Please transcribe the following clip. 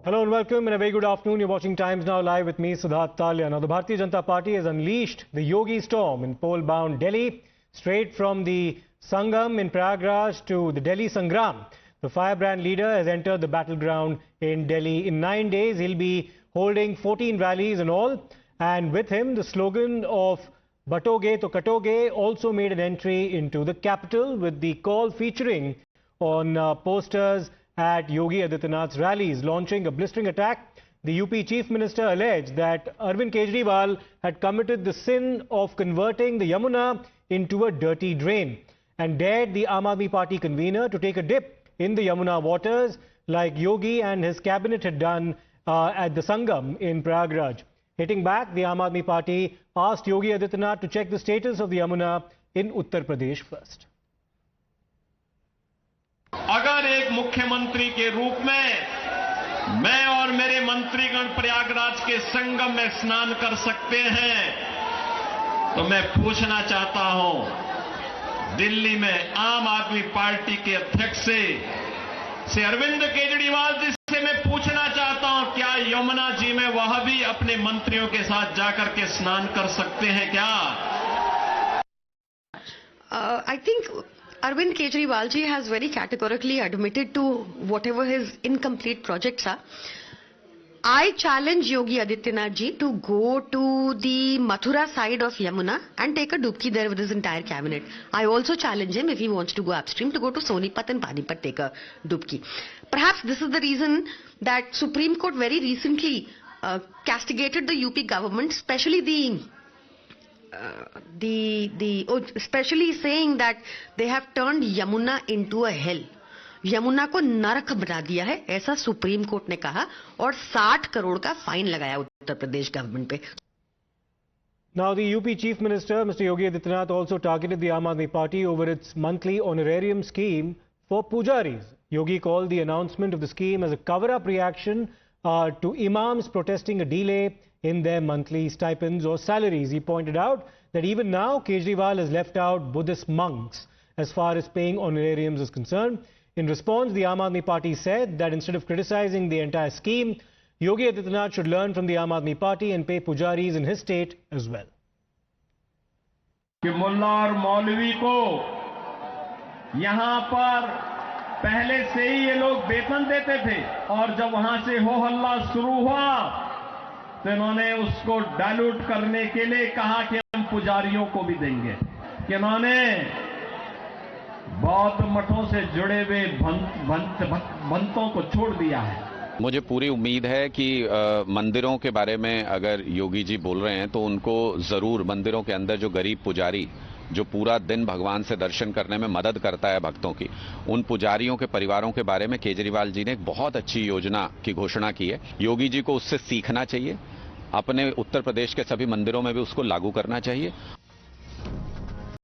Hello and welcome and a very good afternoon. You're watching Times Now Live with me, Siddharth Talia. Now, the Bharatiya Janata Party has unleashed the Yogi storm in poll-bound Delhi, straight from the Sangam in Prayagraj to the Delhi Sangram. The firebrand leader has entered the battleground in Delhi. In 9 days, he'll be holding 14 rallies in all. And with him, the slogan of Batoge to Katoge also made an entry into the capital, with the call featuring on posters at Yogi Adityanath's rallies. Launching a blistering attack, the UP Chief Minister alleged that Arvind Kejriwal had committed the sin of converting the Yamuna into a dirty drain and dared the Aam Aadmi Party convener to take a dip in the Yamuna waters like Yogi and his cabinet had done at the Sangam in Prayagraj. Hitting back, the Aam Aadmi Party asked Yogi Adityanath to check the status of the Yamuna in Uttar Pradesh first. अगर एक मुख्यमंत्री के रूप में मैं और मेरे मंत्रीगण प्रयागराज के संगम में स्नान कर सकते हैं, तो मैं पूछना चाहता हूं, दिल्ली में आम आदमी पार्टी के अध्यक्ष से अरविंद केजरीवाल जी से मैं पूछना चाहता हूं, क्या यमुना जी में वह भी अपने मंत्रियों के साथ जाकर के स्नान कर सकते हैं क्या? I think Arvind Kejriwal ji has very categorically admitted to whatever his incomplete projects are. I challenge Yogi Adityanath ji to go to the Mathura side of Yamuna and take a dubki there with his entire cabinet. I also challenge him, if he wants to go upstream, to go to Sonipat and Panipat, take a dubki. Perhaps this is the reason that Supreme Court very recently castigated the UP government, especially especially saying that they have turned Yamuna into a hell. Yamuna को नरक बना दिया है, ऐसा supreme court ने कहा और 60 करोड़ का फाइन लगाया उत्तर प्रदेश गवर्नमेंट पे. Now, the UP Chief Minister, Mr. Yogi Adityanath, also targeted the Aam Aadmi Party over its monthly honorarium scheme for pujaris. Yogi called the announcement of the scheme as a cover-up reaction to imams protesting a delay in their monthly stipends or salaries. He pointed out that even now, Kejriwal has left out Buddhist monks as far as paying honorariums is concerned. In response, the Aam Aadmi Party said that instead of criticizing the entire scheme, Yogi Adityanath should learn from the Aam Aadmi Party and pay pujaris in his state as well. कि मुल्ला और मौलवी को यहां पर पहले से ही ये लोग वेतन देते थे और जब वहां से हो हल्ला शुरू हुआ तो इन्होंने उसको डाइल्यूट करने के लिए कहा कि हम पुजारियों को भी देंगे, कि इन्होंने बौद्ध मठों से जुड़े हुए भंतों को छोड़ दिया है. मुझे पूरी उम्मीद है कि मंदिरों के बारे में अगर योगी जी बोल रहे हैं तो उनको जरूर मंदिरों के अंदर जो गरीब पुजारी जो पूरा दिन भगवान से दर्शन करने में मदद करता है भक्तों की, उन पुजारियों के परिवारों के बारे में केजरीवाल जी ने एक बहुत अच्छी योजना की घोषणा की है. योगी जी को उससे सीखना चाहिए, अपने उत्तर प्रदेश के सभी मंदिरों में भी उसको लागू करना चाहिए.